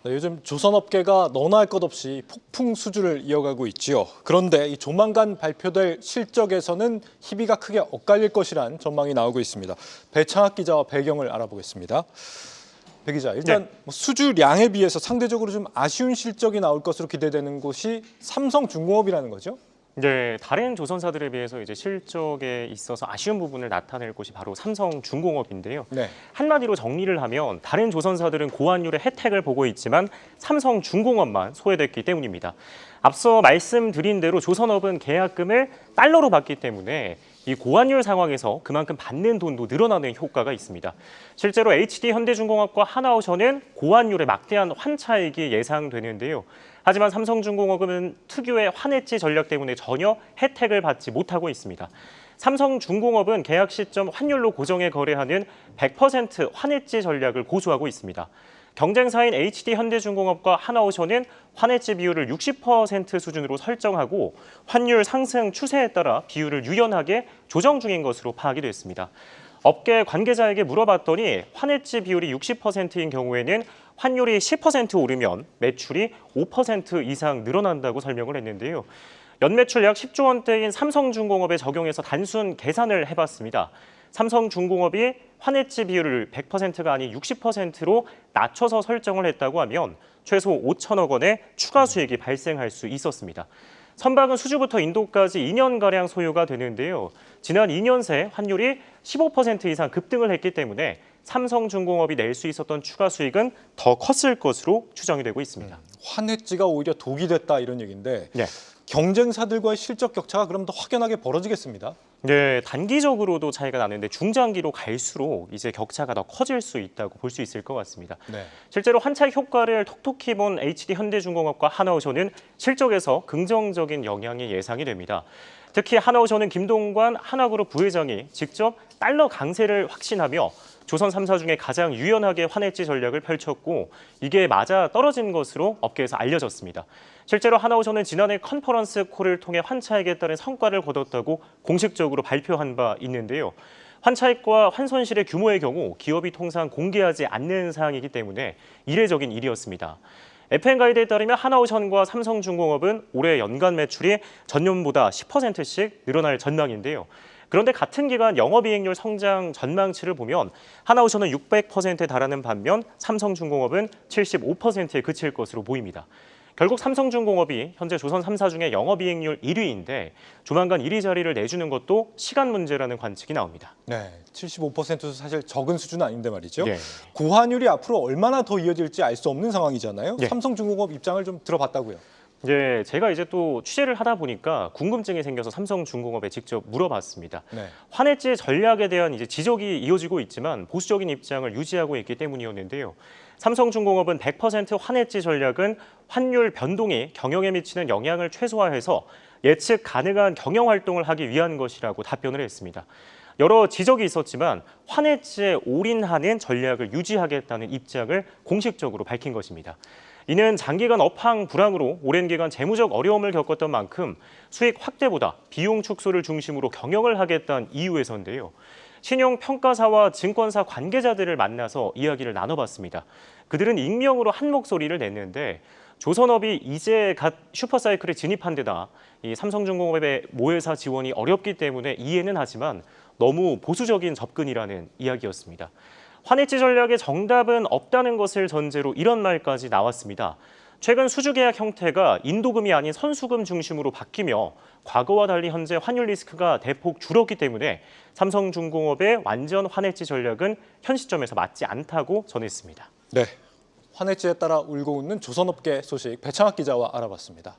네, 요즘 조선업계가 너나 할 것 없이 폭풍 수주를 이어가고 있지요. 그런데 이 조만간 발표될 실적에서는 희비가 크게 엇갈릴 것이란 전망이 나오고 있습니다. 배창학 기자와 배경을 알아보겠습니다. 배 기자, 일단 수주량에 비해서 상대적으로 좀 아쉬운 실적이 나올 것으로 기대되는 곳이 삼성중공업이라는 거죠? 네, 다른 조선사들에 비해서 이제 실적에 있어서 아쉬운 부분을 나타낼 곳이 바로 삼성중공업인데요. 네. 한마디로 정리를 하면 다른 조선사들은 고환율의 혜택을 보고 있지만 삼성중공업만 소외됐기 때문입니다. 앞서 말씀드린 대로 조선업은 계약금을 달러로 받기 때문에 이 고환율 상황에서 그만큼 받는 돈도 늘어나는 효과가 있습니다. 실제로 HD 현대중공업과 하나오션은 고환율의 막대한 환차익이 예상되는데요. 하지만 삼성중공업은 특유의 환해지 전략 때문에 전혀 혜택을 받지 못하고 있습니다. 삼성중공업은 계약 시점 환율로 고정해 거래하는 100% 환해지 전략을 고수하고 있습니다. 경쟁사인 HD 현대중공업과 하나오션은 환해지 비율을 60% 수준으로 설정하고 환율 상승 추세에 따라 비율을 유연하게 조정 중인 것으로 파악이 됐습니다. 업계 관계자에게 물어봤더니 환해지 비율이 60%인 경우에는 환율이 10% 오르면 매출이 5% 이상 늘어난다고 설명을 했는데요. 연매출 약 10조 원대인 삼성중공업에 적용해서 단순 계산을 해봤습니다. 삼성중공업이 환해지 비율을 100%가 아닌 60%로 낮춰서 설정을 했다고 하면 최소 5천억 원의 추가 수익이 발생할 수 있었습니다. 선박은 수주부터 인도까지 2년가량 소요가 되는데요. 지난 2년 새 환율이 15% 이상 급등을 했기 때문에 삼성중공업이 낼 수 있었던 추가 수익은 더 컸을 것으로 추정이 되고 있습니다. 환해지가 오히려 독이 됐다 이런 얘기인데 네. 경쟁사들과의 실적 격차가 그럼 더 확연하게 벌어지겠습니다. 네, 단기적으로도 차이가 나는데 중장기로 갈수록 이제 격차가 더 커질 수 있다고 볼 수 있을 것 같습니다. 네. 실제로 환차익 효과를 톡톡히 본 HD 현대중공업과 하나오션은 실적에서 긍정적인 영향이 예상이 됩니다. 특히 하나오션은 김동관 하나그룹 부회장이 직접 달러 강세를 확신하며 조선 3사 중에 가장 유연하게 환해지 전략을 펼쳤고 이게 맞아 떨어진 것으로 업계에서 알려졌습니다. 실제로 하나오션은 지난해 컨퍼런스 콜을 통해 환차익에 따른 성과를 거뒀다고 공식적으로 발표한 바 있는데요. 환차익과 환손실의 규모의 경우 기업이 통상 공개하지 않는 사항이기 때문에 이례적인 일이었습니다. FN가이드에 따르면 하나오션과 삼성중공업은 올해 연간 매출이 전년보다 10%씩 늘어날 전망인데요. 그런데 같은 기간 영업이익률 성장 전망치를 보면 하나오션은 600%에 달하는 반면 삼성중공업은 75%에 그칠 것으로 보입니다. 결국 삼성중공업이 현재 조선 3사 중에 영업이익률 1위인데 조만간 1위 자리를 내주는 것도 시간 문제라는 관측이 나옵니다. 네, 75%도 사실 적은 수준은 아닌데 말이죠. 네. 고환율이 앞으로 얼마나 더 이어질지 알 수 없는 상황이잖아요. 네. 삼성중공업 입장을 좀 들어봤다고요. 네, 제가 이제 또 취재를 하다 보니까 궁금증이 생겨서 삼성중공업에 직접 물어봤습니다. 네. 환해지 전략에 대한 이제 지적이 이어지고 있지만 보수적인 입장을 유지하고 있기 때문이었는데요. 삼성중공업은 100% 환해지 전략은 환율 변동이 경영에 미치는 영향을 최소화해서 예측 가능한 경영 활동을 하기 위한 것이라고 답변을 했습니다. 여러 지적이 있었지만 환해지에 올인하는 전략을 유지하겠다는 입장을 공식적으로 밝힌 것입니다. 이는 장기간 업황 불황으로 오랜 기간 재무적 어려움을 겪었던 만큼 수익 확대보다 비용 축소를 중심으로 경영을 하겠다는 이유에서인데요. 신용평가사와 증권사 관계자들을 만나서 이야기를 나눠봤습니다. 그들은 익명으로 한 목소리를 냈는데 조선업이 이제 갓 슈퍼사이클에 진입한 데다 이 삼성중공업의 모회사 지원이 어렵기 때문에 이해는 하지만 너무 보수적인 접근이라는 이야기였습니다. 환해지 전략의 정답은 없다는 것을 전제로 이런 말까지 나왔습니다. 최근 수주계약 형태가 인도금이 아닌 선수금 중심으로 바뀌며 과거와 달리 현재 환율 리스크가 대폭 줄었기 때문에 삼성중공업의 완전 환해지 전략은 현 시점에서 맞지 않다고 전했습니다. 네, 환해지에 따라 울고 웃는 조선업계 소식 배창학 기자와 알아봤습니다.